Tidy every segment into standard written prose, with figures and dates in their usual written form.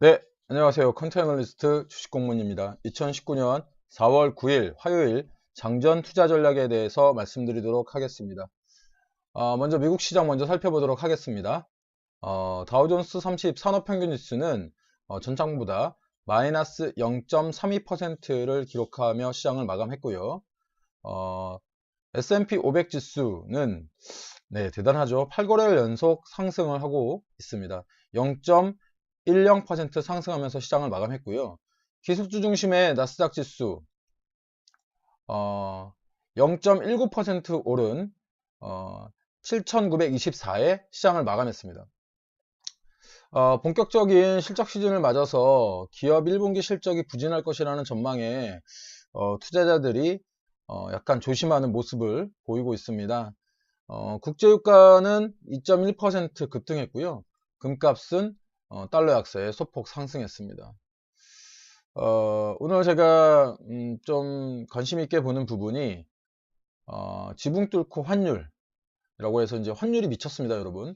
네, 안녕하세요. 컨테이너리스트 주식공무원입니다. 2019년 4월 9일 화요일 장전 투자 전략에 대해서 말씀드리도록 하겠습니다. 먼저 미국 시장 먼저 살펴보도록 하겠습니다. 다우존스 30 산업평균지수는 전장보다 마이너스 0.32%를 기록하며 시장을 마감했고요. S&P 500 지수는 대단하죠. 8거래일 연속 상승을 하고 있습니다. 0.10% 상승하면서 시장을 마감했고요. 기술주 중심의 나스닥 지수 0.19% 오른 7,924에 시장을 마감했습니다. 본격적인 실적 시즌을 맞아서 기업 1분기 실적이 부진할 것이라는 전망에 투자자들이 약간 조심하는 모습을 보이고 있습니다. 국제유가는 2.1% 급등했고요. 금값은 달러 약세에 소폭 상승했습니다. 오늘 제가 좀 관심 있게 보는 부분이 지붕 뚫고 환율이라고 해서 이제 환율이 미쳤습니다, 여러분.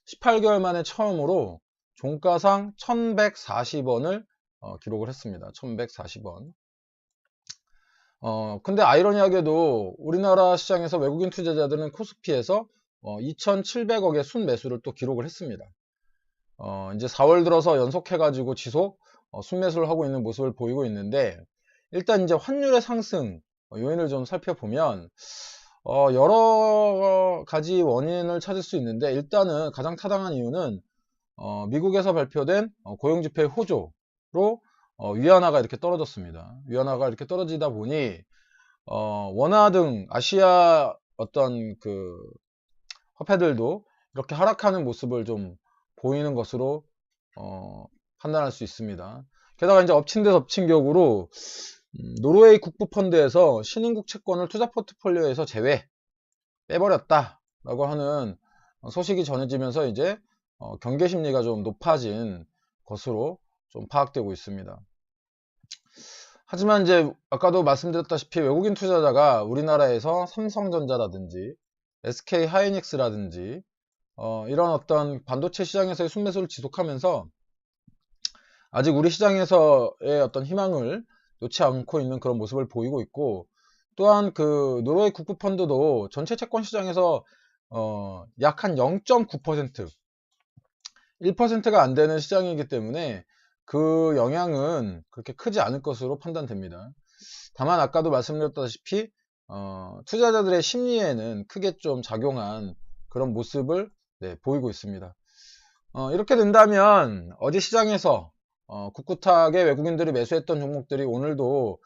18개월 만에 처음으로 종가상 1140원을 기록을 했습니다. 1140원. 근데 아이러니하게도 우리나라 시장에서 외국인 투자자들은 코스피에서 2700억의 순매수를 또 기록을 했습니다. 이제 4월 들어서 연속해가지고 지속 순매수를 하고 있는 모습을 보이고 있는데, 일단 이제 환율의 상승 요인을 좀 살펴보면 여러 가지 원인을 찾을 수 있는데, 일단은 가장 타당한 이유는 미국에서 발표된 고용지표 호조로 위안화가 이렇게 떨어졌습니다. 위안화가 이렇게 떨어지다 보니 원화 등 아시아 어떤 그 화폐들도 이렇게 하락하는 모습을 좀 보이는 것으로 판단할 수 있습니다. 게다가 이제 엎친 데 덮친 격으로 노르웨이 국부펀드에서 신흥국 채권을 투자 포트폴리오에서 빼버렸다 라고 하는 소식이 전해지면서 이제 경계 심리가 좀 높아진 것으로 좀 파악되고 있습니다. 하지만 이제 아까도 말씀드렸다시피 외국인 투자자가 우리나라에서 삼성전자라든지 SK 하이닉스라든지 이런 어떤 반도체 시장에서의 순매수를 지속하면서 아직 우리 시장에서의 어떤 희망을 놓지 않고 있는 그런 모습을 보이고 있고, 또한 그 노르웨이 국부펀드도 전체 채권 시장에서 약 한 0.9% 1%가 안 되는 시장이기 때문에 그 영향은 그렇게 크지 않을 것으로 판단됩니다. 다만 아까도 말씀드렸다시피 투자자들의 심리에는 크게 좀 작용한 그런 모습을 보이고 있습니다. 이렇게 된다면 어제 시장에서 꿋꿋하게 외국인들이 매수했던 종목들이 오늘도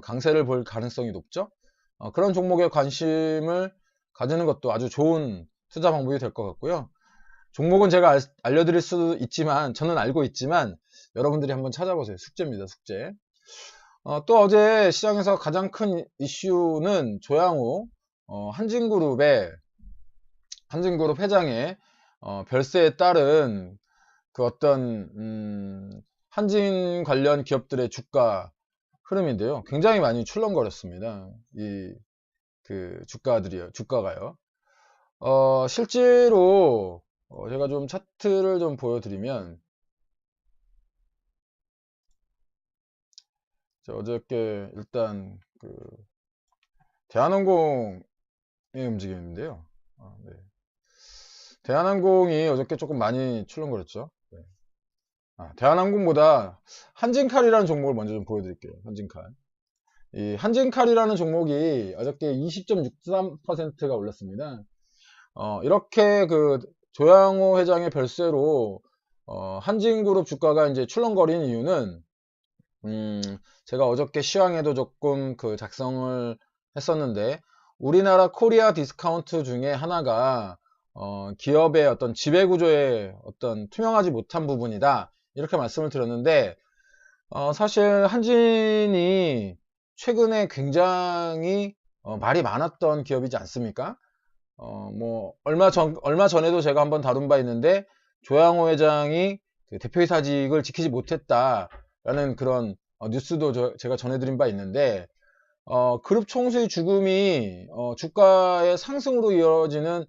강세를 볼 가능성이 높죠. 그런 종목에 관심을 가지는 것도 아주 좋은 투자 방법이 될 것 같고요. 종목은 제가 알려드릴 수도 있지만, 저는 알고 있지만 여러분들이 한번 찾아보세요. 숙제입니다, 숙제. 또 어제 시장에서 가장 큰 이슈는 조양호 한진그룹 회장의 별세에 따른 그 어떤 한진 관련 기업들의 주가 흐름인데요. 굉장히 많이 출렁거렸습니다. 그 주가가요. 실제로 제가 좀 차트를 좀 보여드리면, 어저께 일단 그 대한항공의 움직임인데요. 네. 대한항공이 어저께 조금 많이 출렁거렸죠. 네. 대한항공보다 한진칼이라는 종목을 먼저 좀 보여드릴게요. 한진칼. 이 한진칼이라는 종목이 어저께 20.63%가 올랐습니다. 이렇게 그 조양호 회장의 별세로 한진그룹 주가가 이제 출렁거린 이유는 제가 어저께 시황에도 조금 그 작성을 했었는데, 우리나라 코리아 디스카운트 중에 하나가 기업의 어떤 지배구조의 어떤 투명하지 못한 부분이다, 이렇게 말씀을 드렸는데, 사실 한진이 최근에 굉장히 말이 많았던 기업이지 않습니까? 뭐 얼마 전에도 제가 한번 다룬 바 있는데, 조양호 회장이 그 대표이사직을 지키지 못했다라는 그런 뉴스도 제가 전해드린 바 있는데, 그룹 총수의 죽음이 주가의 상승으로 이어지는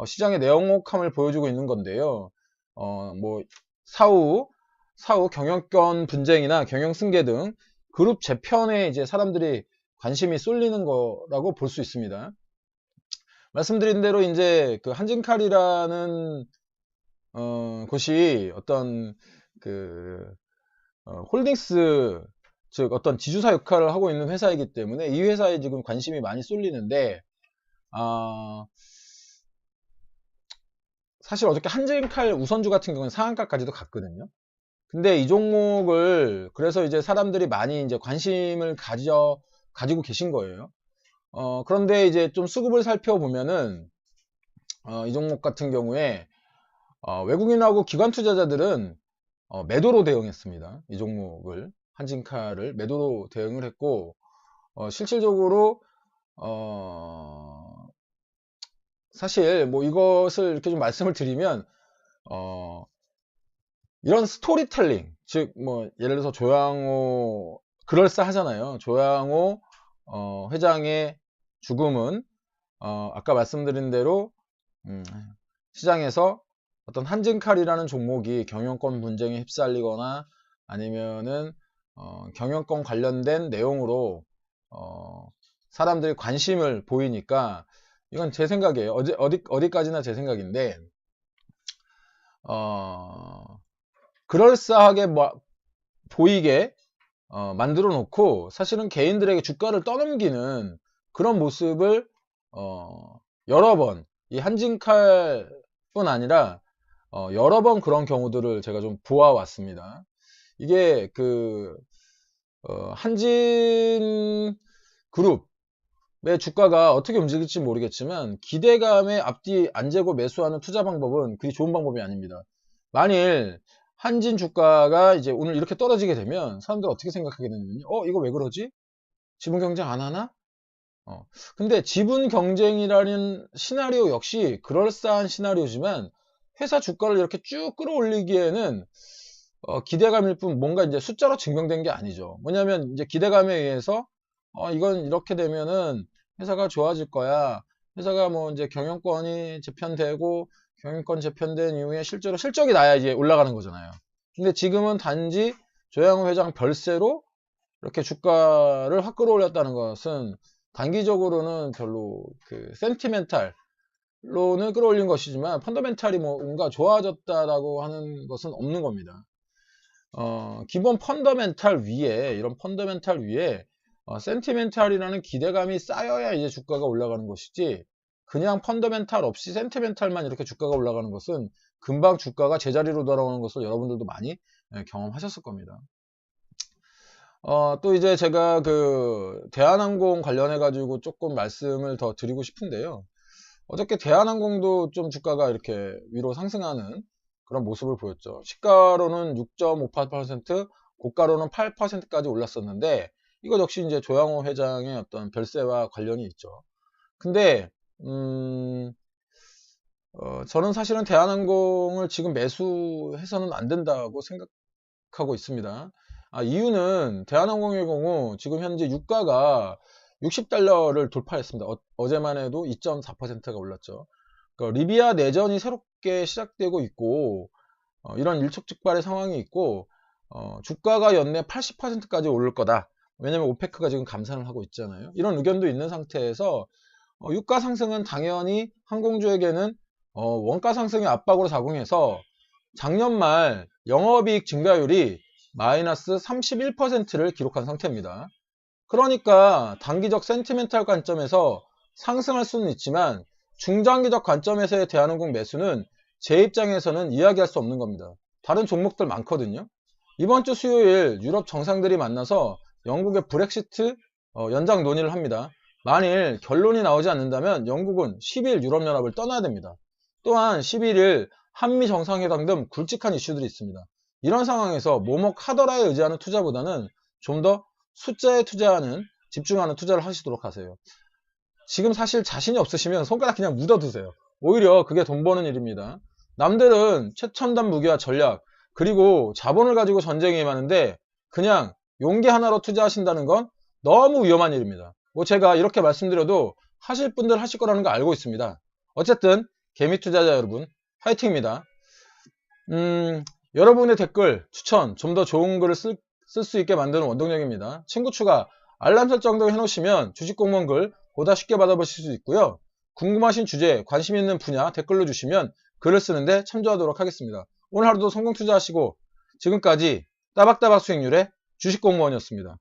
시장의 내용혹함을 보여주고 있는 건데요. 뭐 사후 사후 경영권 분쟁이나 경영 승계 등 그룹 재편에 이제 사람들이 관심이 쏠리는 거라고 볼 수 있습니다. 말씀드린 대로 이제 그 한진칼이라는 곳이 어떤 그 홀딩스, 즉 어떤 지주사 역할을 하고 있는 회사이기 때문에 이 회사에 지금 관심이 많이 쏠리는데, 사실 어저께 한진칼 우선주 같은 경우는 상한가까지도 갔거든요. 근데 이 종목을 그래서 이제 사람들이 많이 이제 관심을 가지고 계신 거예요. 그런데 이제 좀 수급을 살펴보면은 이 종목 같은 경우에 외국인하고 기관 투자자들은 매도로 대응했습니다. 이 종목을, 한진칼을 매도로 대응을 했고, 실질적으로 사실 뭐 이것을 이렇게 좀 말씀을 드리면 이런 스토리텔링, 즉 뭐 예를 들어서 조양호, 그럴싸하잖아요. 조양호 회장의 죽음은 아까 말씀드린 대로 시장에서 어떤 한진칼이라는 종목이 경영권 분쟁에 휩쓸리거나 아니면은 경영권 관련된 내용으로 사람들이 관심을 보이니까, 이건 제 생각이에요. 어디까지나 제 생각인데, 그럴싸하게 보이게 만들어 놓고 사실은 개인들에게 주가를 떠넘기는 그런 모습을 여러 번, 이 한진칼 뿐 아니라 여러 번 그런 경우들을 제가 좀 보아왔습니다. 이게 그 한진 그룹의 주가가 어떻게 움직일지 모르겠지만 기대감에 앞뒤 안 재고 매수하는 투자 방법은 그리 좋은 방법이 아닙니다. 만일 한진 주가가 이제 오늘 이렇게 떨어지게 되면 사람들 어떻게 생각하게 되냐면요, 이거 왜 그러지? 지분 경쟁 안 하나? 근데 지분 경쟁이라는 시나리오 역시 그럴싸한 시나리오지만 회사 주가를 이렇게 쭉 끌어올리기에는 기대감일 뿐 뭔가 이제 숫자로 증명된 게 아니죠. 뭐냐면 이제 기대감에 의해서 이건 이렇게 되면은 회사가 좋아질 거야. 회사가 뭐 이제 경영권이 재편되고 경영권 재편된 이후에 실제로 실적이 나야 이제 올라가는 거잖아요. 근데 지금은 단지 조양호 회장 별세로 이렇게 주가를 확 끌어올렸다는 것은 단기적으로는 별로 그 센티멘탈로는 끌어올린 것이지만 펀더멘탈이 뭔가 좋아졌다라고 하는 것은 없는 겁니다. 기본 펀더멘탈 위에, 이런 펀더멘탈 위에 센티멘탈이라는 기대감이 쌓여야 이제 주가가 올라가는 것이지, 그냥 펀더멘탈 없이 센티멘탈만 이렇게 주가가 올라가는 것은 금방 주가가 제자리로 돌아오는 것을 여러분들도 많이 경험하셨을 겁니다. 또 이제 제가 그 대한항공 관련해 가지고 조금 말씀을 더 드리고 싶은데요. 어저께 대한항공도 좀 주가가 이렇게 위로 상승하는 그런 모습을 보였죠. 시가로는 6.58%, 고가로는 8%까지 올랐었는데, 이것 역시 이제 조양호 회장의 어떤 별세와 관련이 있죠. 근데 저는 사실은 대한항공을 지금 매수해서는 안 된다고 생각하고 있습니다. 이유는 대한항공의 경우 지금 현재 유가가 $60를 돌파했습니다. 어제만 해도 2.4%가 올랐죠. 그러니까 리비아 내전이 새롭게 시작되고 있고, 이런 일촉즉발의 상황이 있고, 주가가 연내 80%까지 오를 거다. 왜냐면 오페크가 지금 감산을 하고 있잖아요. 이런 의견도 있는 상태에서 유가 상승은 당연히 항공주에게는 원가 상승의 압박으로 작용해서 작년 말 영업이익 증가율이 마이너스 31%를 기록한 상태입니다. 그러니까 단기적 센티멘탈 관점에서 상승할 수는 있지만 중장기적 관점에서의 대한항공 매수는 제 입장에서는 이야기할 수 없는 겁니다. 다른 종목들 많거든요. 이번 주 수요일 유럽 정상들이 만나서 영국의 브렉시트 연장 논의를 합니다. 만일 결론이 나오지 않는다면 영국은 10일 유럽연합을 떠나야 됩니다. 또한 11일 한미 정상회담 등 굵직한 이슈들이 있습니다. 이런 상황에서 뭐뭐하더라에 의지하는 투자보다는 좀 더 숫자에 집중하는 투자를 하시도록 하세요. 지금 사실 자신이 없으시면 손가락 그냥 묻어두세요. 오히려 그게 돈 버는 일입니다. 남들은 최첨단 무기와 전략, 그리고 자본을 가지고 전쟁에 임하는데 그냥 용기 하나로 투자하신다는 건 너무 위험한 일입니다. 뭐 제가 이렇게 말씀드려도 하실 분들 하실 거라는 거 알고 있습니다. 어쨌든 개미 투자자 여러분, 화이팅입니다. 여러분의 댓글, 추천, 좀 더 좋은 글을 쓸 수 있게 만드는 원동력입니다. 친구 추가, 알람 설정 등 해놓으시면 주식공무원 글 보다 쉽게 받아보실 수 있고요. 궁금하신 주제, 관심 있는 분야 댓글로 주시면 글을 쓰는데 참조하도록 하겠습니다. 오늘 하루도 성공 투자하시고 지금까지 따박따박 수익률의 주식공무원이었습니다.